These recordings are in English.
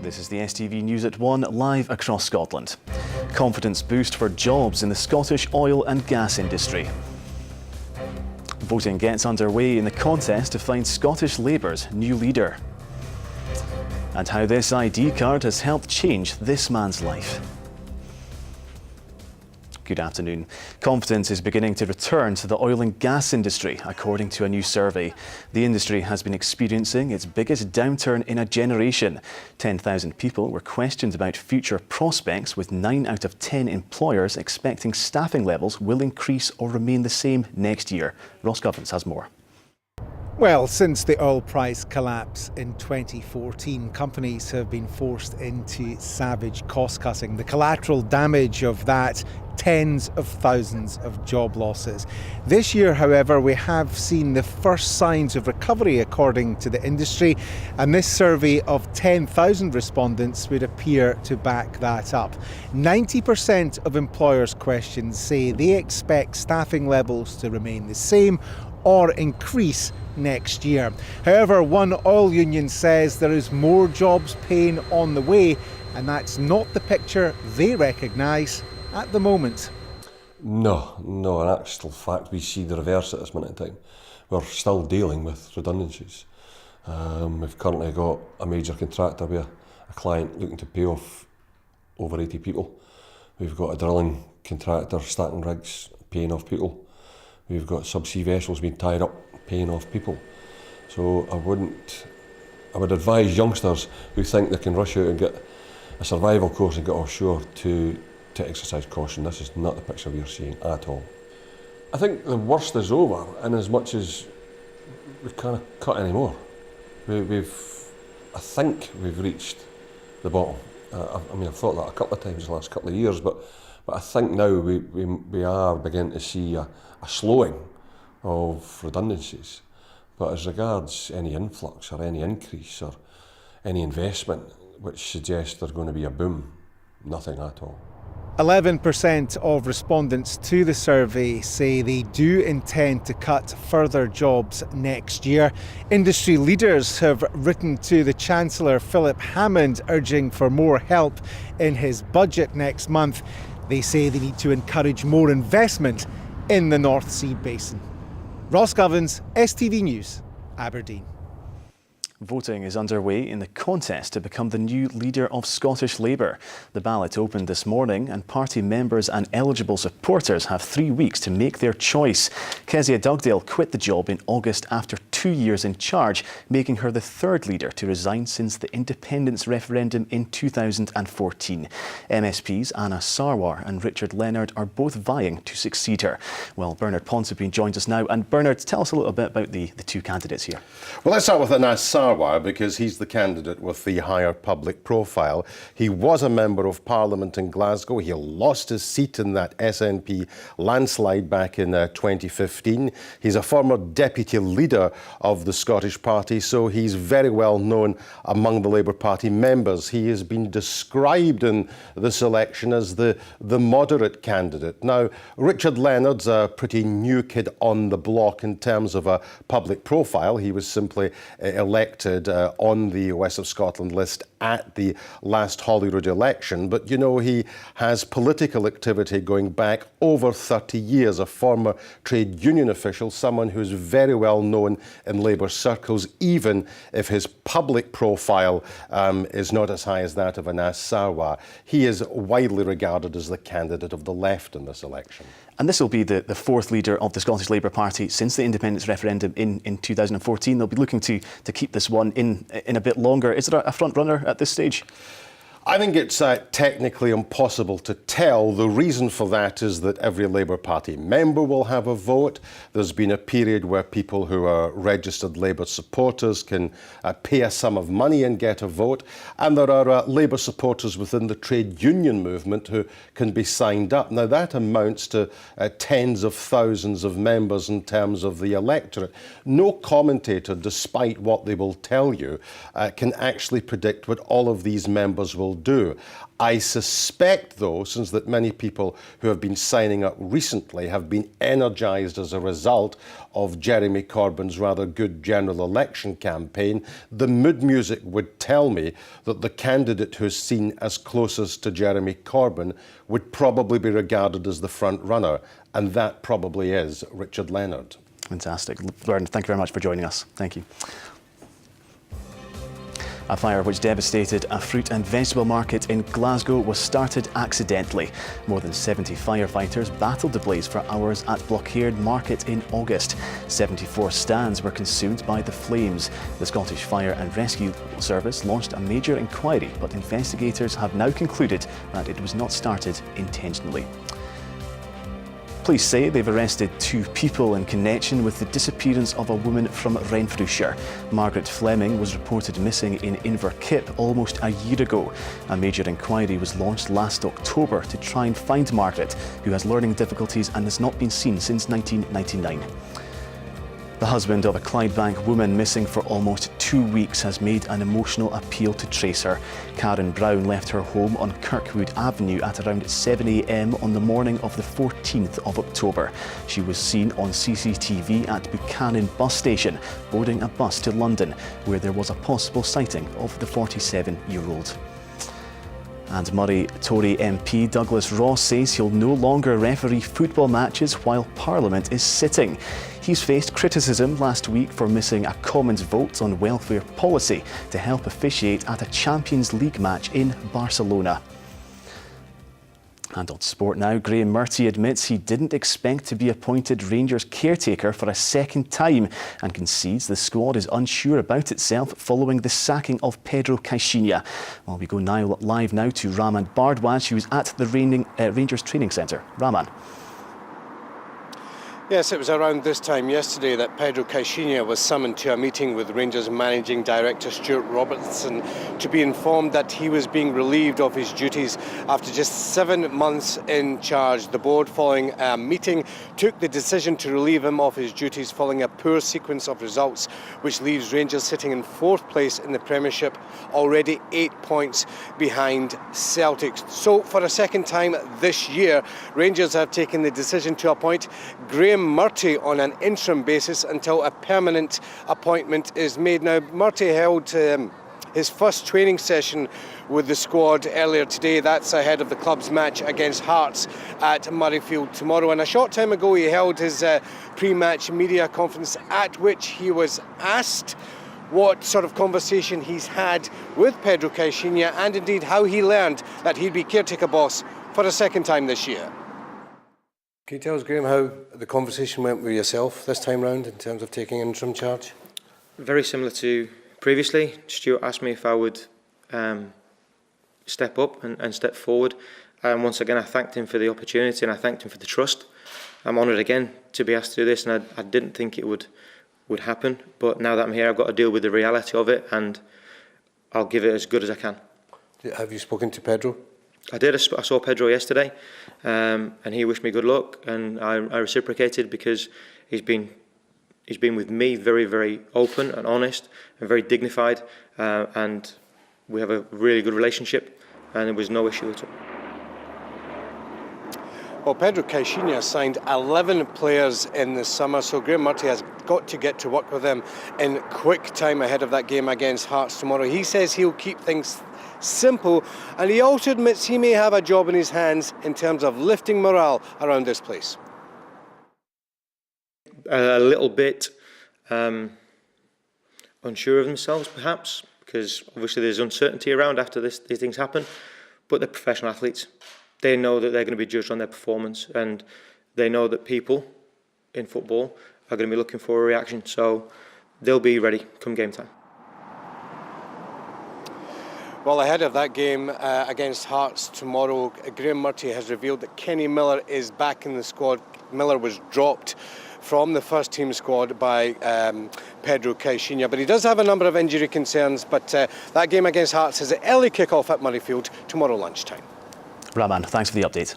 This is the STV News at 1, live across Scotland. Confidence boost for jobs in the Scottish oil and gas industry. Voting gets underway in the contest to find Scottish Labour's new leader. And how this ID card has helped change this man's life. Good afternoon. Confidence is beginning to return to the oil and gas industry, according to a new survey. The industry has been experiencing its biggest downturn in a generation. 10,000 people were questioned about future prospects, with 9 out of 10 employers expecting staffing levels will increase or remain the same next year. Ross Govins has more. Well, since the oil price collapse in 2014, companies have been forced into savage cost cutting. The collateral damage of that, tens of thousands of job losses. This year, however, we have seen the first signs of recovery, according to the industry, and this survey of 10,000 respondents would appear to back that up. 90% of employers questioned say they expect staffing levels to remain the same or increase next year. However, one oil union says there is more jobs paying on the way, and that's not the picture they recognise at the moment. No, in actual fact we see the reverse at this minute in time. We're still dealing with redundancies. We've currently got a major contractor with a client looking to pay off over 80 people. We've got a drilling contractor stacking rigs, paying off people. We've got subsea vessels being tied up, paying off people. So I would advise youngsters who think they can rush out and get a survival course and get offshore to exercise caution. This is not the picture we're seeing at all. I think the worst is over, in as much as we can't cut anymore. I think we've reached the bottom. I've thought that a couple of times in the last couple of years, but I think now we are beginning to see a slowing of redundancies. But as regards any influx or any increase or any investment which suggests there's going to be a boom, nothing at all. 11% of respondents to the survey say they do intend to cut further jobs next year. Industry leaders have written to the Chancellor Philip Hammond urging for more help in his budget next month. They say they need to encourage more investment in the North Sea basin. Ross Govins, STV News, Aberdeen. Voting is underway in the contest to become the new leader of Scottish Labour. The ballot opened this morning, and party members and eligible supporters have 3 weeks to make their choice. Kezia Dugdale quit the job in August after 2 years in charge, making her the third leader to resign since the independence referendum in 2014. MSPs Anna Sarwar and Richard Leonard are both vying to succeed her. Well, Bernard Ponsonby joins us now. And Bernard, tell us a little bit about the two candidates here. Well, let's start with Anna Sarwar, because he's the candidate with the higher public profile. He was a Member of Parliament in Glasgow. He lost his seat in that SNP landslide back in 2015. He's a former deputy leader of the Scottish Party, so he's very well known among the Labour Party members. He has been described in this election as the moderate candidate. Now, Richard Leonard's a pretty new kid on the block in terms of a public profile. He was simply elected on the West of Scotland list at the last Holyrood election. But, you know, he has political activity going back over 30 years, a former trade union official, someone who's very well known in Labour circles, even if his public profile is not as high as that of Anas Sarwar. He is widely regarded as the candidate of the left in this election. And this will be the fourth leader of the Scottish Labour Party since the independence referendum in 2014. They'll be looking to keep this one in a bit longer. Is there a front runner at this stage? I think it's technically impossible to tell. The reason for that is that every Labour Party member will have a vote. There's been a period where people who are registered Labour supporters can pay a sum of money and get a vote. And there are Labour supporters within the trade union movement who can be signed up. Now, that amounts to tens of thousands of members in terms of the electorate. No commentator, despite what they will tell you, can actually predict what all of these members will do. I suspect, though, since that many people who have been signing up recently have been energised as a result of Jeremy Corbyn's rather good general election campaign, the mood music would tell me that the candidate who's seen as closest to Jeremy Corbyn would probably be regarded as the front runner, and that probably is Richard Leonard. Fantastic. Lauren, thank you very much for joining us. Thank you. A fire which devastated a fruit and vegetable market in Glasgow was started accidentally. More than 70 firefighters battled the blaze for hours at Blockheard Market in August. 74 stands were consumed by the flames. The Scottish Fire and Rescue Service launched a major inquiry, but investigators have now concluded that it was not started intentionally. Police say they've arrested 2 people in connection with the disappearance of a woman from Renfrewshire. Margaret Fleming was reported missing in Inverkip almost a year ago. A major inquiry was launched last October to try and find Margaret, who has learning difficulties and has not been seen since 1999. The husband of a Clydebank woman missing for almost 2 weeks has made an emotional appeal to trace her. Karen Brown left her home on Kirkwood Avenue at around 7 a.m. on the morning of the 14th of October. She was seen on CCTV at Buchanan bus station, boarding a bus to London, where there was a possible sighting of the 47-year-old. And Moray Tory MP Douglas Ross says he'll no longer referee football matches while Parliament is sitting. He's faced criticism last week for missing a Commons vote on welfare policy to help officiate at a Champions League match in Barcelona. And on sport now, Graham Murty admits he didn't expect to be appointed Rangers caretaker for a second time and concedes the squad is unsure about itself following the sacking of Pedro Caixinha. Well, we go now live now to Raman Bardwaj, who's at the Rangers training centre. Raman. Yes, it was around this time yesterday that Pedro Caixinha was summoned to a meeting with Rangers Managing Director Stuart Robertson to be informed that he was being relieved of his duties after just 7 months in charge. The board, following a meeting, took the decision to relieve him of his duties following a poor sequence of results, which leaves Rangers sitting in 4th place in the Premiership, already 8 points behind Celtic. So for a second time this year, Rangers have taken the decision to appoint Graham Murty on an interim basis until a permanent appointment is made. Now, Murty held his first training session with the squad earlier today. That's ahead of the club's match against Hearts at Murrayfield tomorrow. And a short time ago, he held his pre-match media conference at which he was asked what sort of conversation he's had with Pedro Caixinha and indeed how he learned that he'd be caretaker boss for a second time this year. Can you tell us, Graham, how the conversation went with yourself this time round in terms of taking interim charge? Very similar to previously. Stuart asked me if I would step up and step forward. And once again, I thanked him for the opportunity and I thanked him for the trust. I'm honoured again to be asked to do this, and I didn't think it would happen. But now that I'm here, I've got to deal with the reality of it, and I'll give it as good as I can. Have you spoken to Pedro? I did. I saw Pedro yesterday, and he wished me good luck, and I reciprocated because he's been with me very, very open and honest and very dignified, and we have a really good relationship, and there was no issue at all. Well, Pedro Caixinha signed 11 players in the summer, so Graham Murty has got to get to work with them in quick time ahead of that game against Hearts tomorrow. He says he'll keep things simple, and he also admits he may have a job in his hands in terms of lifting morale around this place. A little bit unsure of themselves, perhaps, because obviously there's uncertainty around after these things happen, but they're professional athletes. They know that they're going to be judged on their performance, and they know that people in football are going to be looking for a reaction, so they'll be ready come game time. Well, ahead of that game against Hearts tomorrow, Graham Murty has revealed that Kenny Miller is back in the squad. Miller was dropped from the first team squad by Pedro Caixinha, but he does have a number of injury concerns. But that game against Hearts is an early kick-off at Murrayfield tomorrow lunchtime. Raman, thanks for the update.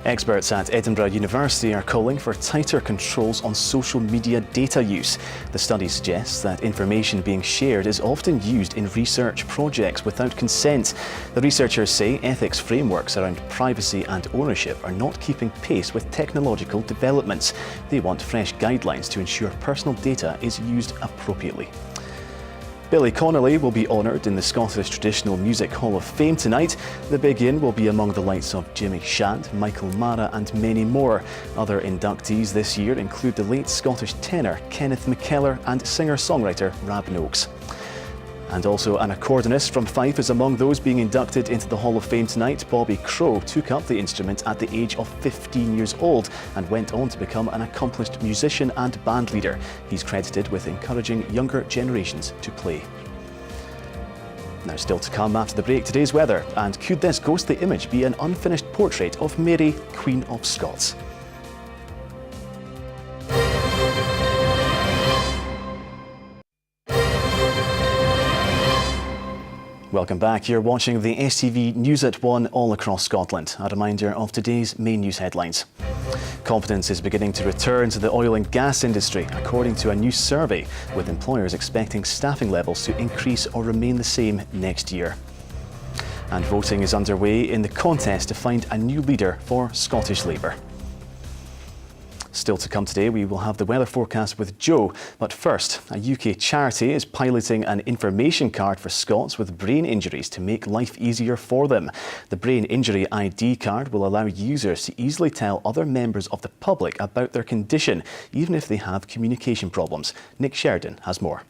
Experts at Edinburgh University are calling for tighter controls on social media data use. The study suggests that information being shared is often used in research projects without consent. The researchers say ethics frameworks around privacy and ownership are not keeping pace with technological developments. They want fresh guidelines to ensure personal data is used appropriately. Billy Connolly will be honoured in the Scottish Traditional Music Hall of Fame tonight. The big in will be among the likes of Jimmy Shand, Michael Mara and many more. Other inductees this year include the late Scottish tenor Kenneth McKellar and singer-songwriter Rab Noakes. And also an accordionist from Fife is among those being inducted into the Hall of Fame tonight. Bobby Crow took up the instrument at the age of 15 years old and went on to become an accomplished musician and band leader. He's credited with encouraging younger generations to play. Now, still to come after the break, today's weather, and could this ghostly image be an unfinished portrait of Mary, Queen of Scots? Welcome back. You're watching the STV News at 1 all across Scotland. A reminder of today's main news headlines. Confidence is beginning to return to the oil and gas industry, according to a new survey, with employers expecting staffing levels to increase or remain the same next year. And voting is underway in the contest to find a new leader for Scottish Labour. Still to come today, we will have the weather forecast with Joe. But first, a UK charity is piloting an information card for Scots with brain injuries to make life easier for them. The Brain Injury ID card will allow users to easily tell other members of the public about their condition, even if they have communication problems. Nick Sheridan has more.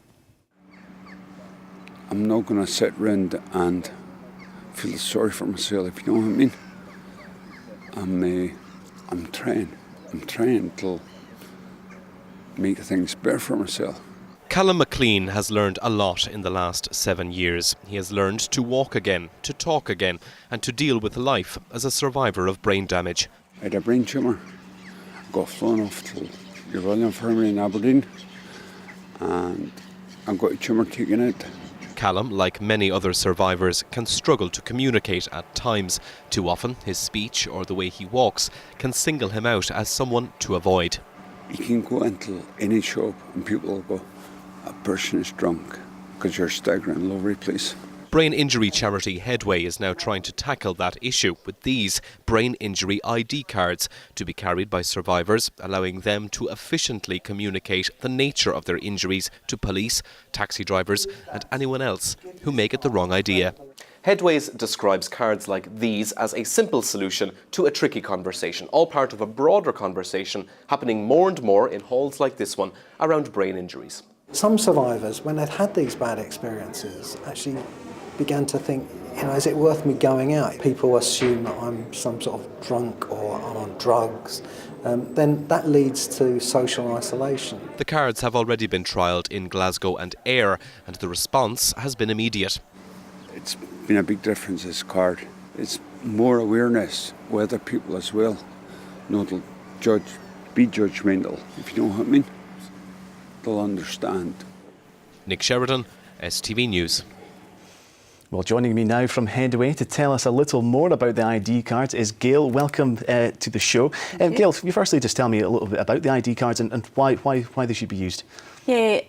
I'm not going to sit round and feel sorry for myself, if you know what I mean. I'm trying to make things better for myself. Callum McLean has learned a lot in the last 7 years. He has learned to walk again, to talk again, and to deal with life as a survivor of brain damage. I had a brain tumour, got flown off to the Royal Infirmary in Aberdeen, and I got a tumour taken out. Callum, like many other survivors, can struggle to communicate at times. Too often, his speech or the way he walks can single him out as someone to avoid. You can go into any shop and people will go, "A person is drunk," because you're staggering all over the place. Brain injury charity Headway is now trying to tackle that issue with these brain injury ID cards to be carried by survivors, allowing them to efficiently communicate the nature of their injuries to police, taxi drivers and anyone else who may get the wrong idea. Headways describes cards like these as a simple solution to a tricky conversation, all part of a broader conversation happening more and more in halls like this one around brain injuries. Some survivors, when they've had these bad experiences, actually began to think, is it worth me going out? People assume that I'm some sort of drunk or I'm on drugs. Then that leads to social isolation. The cards have already been trialled in Glasgow and Ayr, and the response has been immediate. It's been a big difference, this card. It's more awareness with other people as well. Not to be judgmental, if you know what I mean. They'll understand. Nick Sheridan, STV News. Well, joining me now from Headway to tell us a little more about the ID cards is Gail. Welcome to the show. Gail, can you firstly just tell me a little bit about the ID cards and why they should be used? Yeah,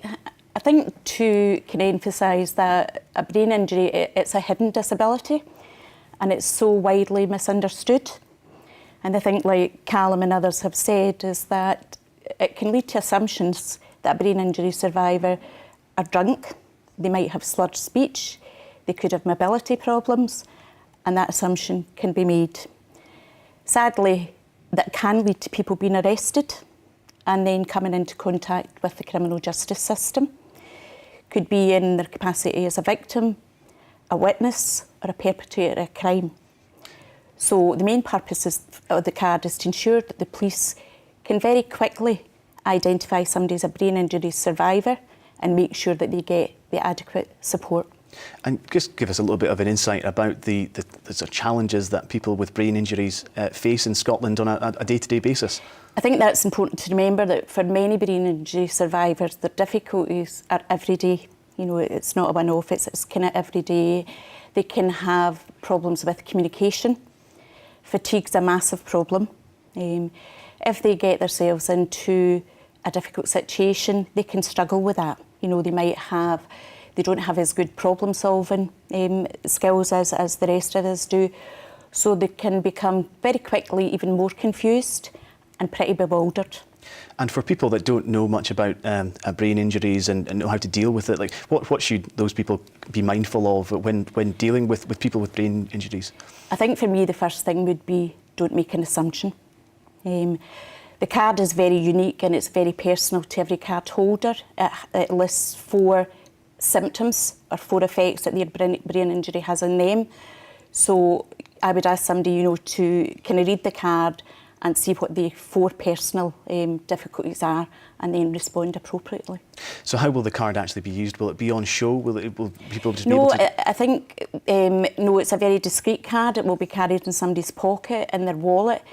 I think to kind of emphasise that a brain injury, it's a hidden disability and it's so widely misunderstood. And I think, like Callum and others have said, is that it can lead to assumptions that a brain injury survivor are drunk, they might have slurred speech, they could have mobility problems, and that assumption can be made. Sadly, that can lead to people being arrested and then coming into contact with the criminal justice system. Could be in their capacity as a victim, a witness, or a perpetrator of a crime. So the main purpose of the card is to ensure that the police can very quickly identify somebody as a brain injury survivor and make sure that they get the adequate support. And just give us a little bit of an insight about the sort of challenges that people with brain injuries face in Scotland on a day-to-day basis. I think that's important to remember, that for many brain injury survivors, their difficulties are everyday. It's not a one-off, it's kind of every day. They can have problems with communication. Fatigue's a massive problem. If they get themselves into a difficult situation, they can struggle with that. You know, they don't have as good problem solving skills as the rest of us do. So they can become very quickly even more confused and pretty bewildered. And for people that don't know much about brain injuries and know how to deal with it, like what should those people be mindful of when dealing with people with brain injuries? I think for me the first thing would be don't make an assumption. The card is very unique and it's very personal to every card holder. It lists 4 symptoms or 4 effects that their brain injury has on them. So I would ask somebody, you know, to kind of read the card and see what the 4 personal difficulties are and then respond appropriately. So how will the card actually be used? Will it be on show? Will people just be No, able to... I think, no, it's a very discreet card. It will be carried in somebody's pocket, in their wallet.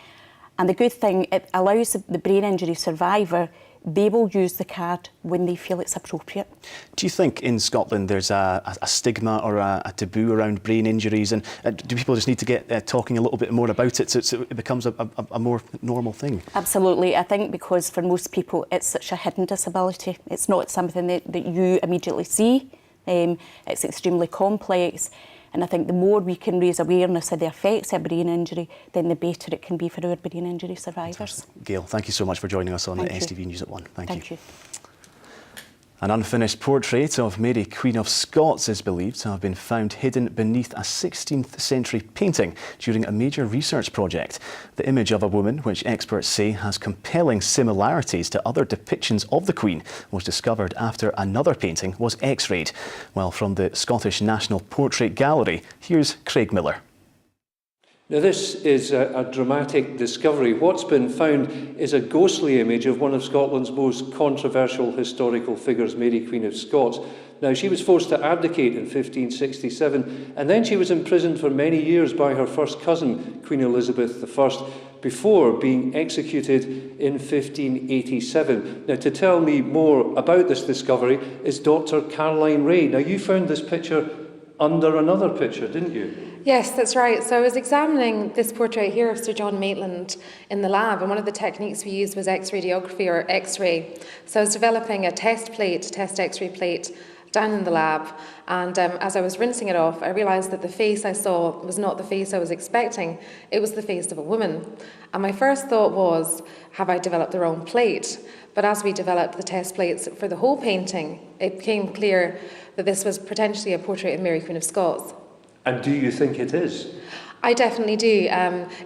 And the good thing, it allows the brain injury survivor, they will use the card when they feel it's appropriate. Do you think in Scotland there's a stigma or a taboo around brain injuries, and do people just need to get talking a little bit more about it so it becomes a more normal thing? Absolutely. I think because for most people it's such a hidden disability. It's not something that you immediately see. It's extremely complex. And I think the more we can raise awareness of the effects of brain injury, then the better it can be for our brain injury survivors. Gail, thank you so much for joining us on Thank you. STV News at 1. Thank you. An unfinished portrait of Mary, Queen of Scots, is believed to have been found hidden beneath a 16th century painting during a major research project. The image of a woman, which experts say has compelling similarities to other depictions of the Queen, was discovered after another painting was x-rayed. Well, from the Scottish National Portrait Gallery, here's Craig Miller. Now this is a dramatic discovery. What's been found is a ghostly image of one of Scotland's most controversial historical figures, Mary, Queen of Scots. Now she was forced to abdicate in 1567 and then she was imprisoned for many years by her first cousin, Queen Elizabeth I, before being executed in 1587. Now to tell me more about this discovery is Dr. Caroline Ray. Now you found this picture under another picture, didn't you? Yes, that's right. So I was examining this portrait here of Sir John Maitland in the lab, and one of the techniques we used was X-radiography or X-ray. So I was developing a test X-ray plate down in the lab, and as I was rinsing it off, I realised that the face I saw was not the face I was expecting. It was the face of a woman. And my first thought was, have I developed the wrong plate? But as we developed the test plates for the whole painting, it became clear that this was potentially a portrait of Mary, Queen of Scots. And do you think it is? I definitely do.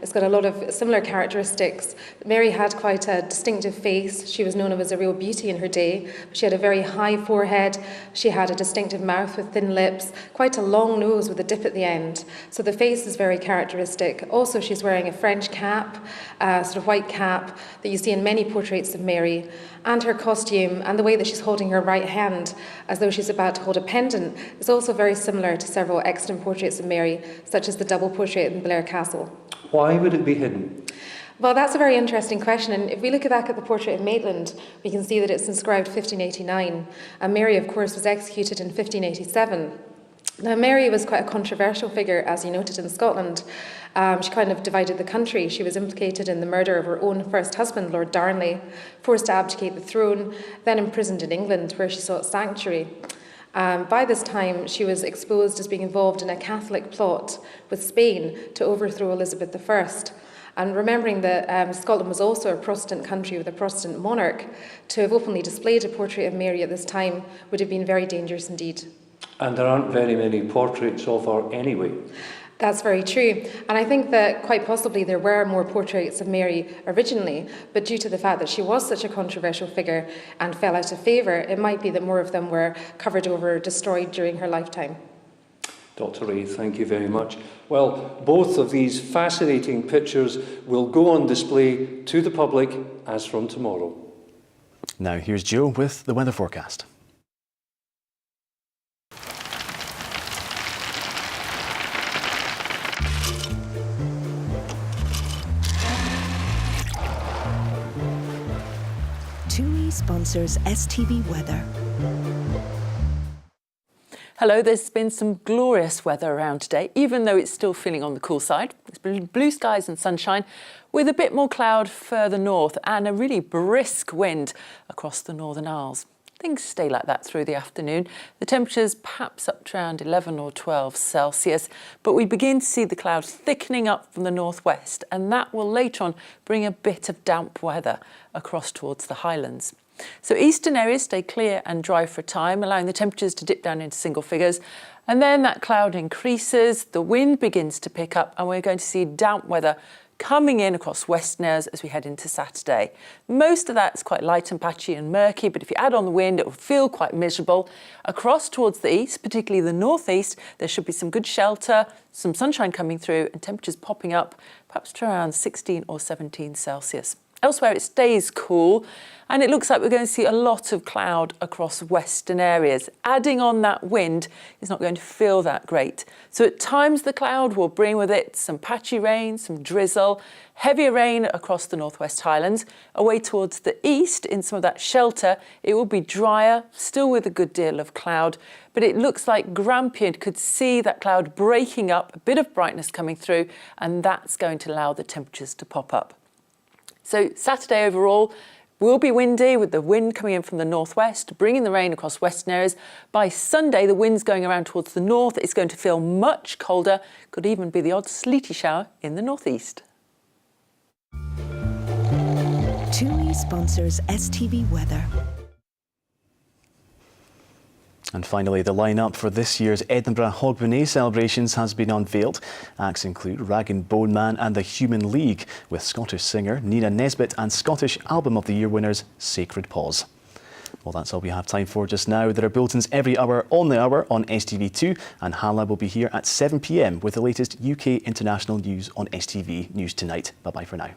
It's got a lot of similar characteristics. Mary had quite a distinctive face. She was known as a real beauty in her day. She had a very high forehead. She had a distinctive mouth with thin lips, quite a long nose with a dip at the end. So the face is very characteristic. Also, she's wearing a French cap, sort of white cap that you see in many portraits of Mary. And her costume and the way that she's holding her right hand as though she's about to hold a pendant is also very similar to several extant portraits of Mary, such as the double portrait in Blair Castle. Why would it be hidden? Well, that's a very interesting question, and if we look back at the portrait of Maitland, we can see that it's inscribed 1589, and Mary, of course, was executed in 1587. Now, Mary was quite a controversial figure, as you noted, in Scotland. She kind of divided the country. She was implicated in the murder of her own first husband, Lord Darnley, forced to abdicate the throne, then imprisoned in England, where she sought sanctuary. By this time, she was exposed as being involved in a Catholic plot with Spain to overthrow Elizabeth I. And remembering that Scotland was also a Protestant country with a Protestant monarch, to have openly displayed a portrait of Mary at this time would have been very dangerous indeed. And there aren't very many portraits of her anyway. That's very true. And I think that quite possibly there were more portraits of Mary originally, but due to the fact that she was such a controversial figure and fell out of favour, it might be that more of them were covered over or destroyed during her lifetime. Dr. Ray, thank you very much. Well, both of these fascinating pictures will go on display to the public as from tomorrow. Now here's Joe with the weather forecast. TUI sponsors STV Weather. Hello, there's been some glorious weather around today, even though it's still feeling on the cool side. It's been blue skies and sunshine with a bit more cloud further north and a really brisk wind across the Northern Isles. Things stay like that through the afternoon. The temperatures perhaps up to around 11 or 12 Celsius, but we begin to see the clouds thickening up from the northwest, and that will later on bring a bit of damp weather across towards the Highlands. So eastern areas stay clear and dry for a time, allowing the temperatures to dip down into single figures. And then that cloud increases, the wind begins to pick up, and we're going to see damp weather coming in across western areas as we head into Saturday. Most of that's quite light and patchy and murky, but if you add on the wind, it will feel quite miserable. Across towards the east, particularly the northeast, there should be some good shelter, some sunshine coming through, and temperatures popping up perhaps to around 16 or 17 Celsius. Elsewhere, it stays cool, and it looks like we're going to see a lot of cloud across western areas. Adding on that wind is not going to feel that great. So at times, the cloud will bring with it some patchy rain, some drizzle, heavier rain across the Northwest Highlands. Away towards the east, in some of that shelter, it will be drier, still with a good deal of cloud, but it looks like Grampian could see that cloud breaking up, a bit of brightness coming through, and that's going to allow the temperatures to pop up. So Saturday overall will be windy, with the wind coming in from the northwest, bringing the rain across western areas. By Sunday, the wind's going around towards the north. It's going to feel much colder. Could even be the odd sleety shower in the northeast. TUI sponsors STV Weather. And finally, the line-up for this year's Edinburgh Hogmanay celebrations has been unveiled. Acts include Rag and Bone Man and the Human League, with Scottish singer Nina Nesbitt and Scottish Album of the Year winners Sacred Paws. Well, that's all we have time for just now. There are bulletins every hour on the hour on STV2, and Hala will be here at 7 p.m. with the latest UK international news on STV News Tonight. Bye-bye for now.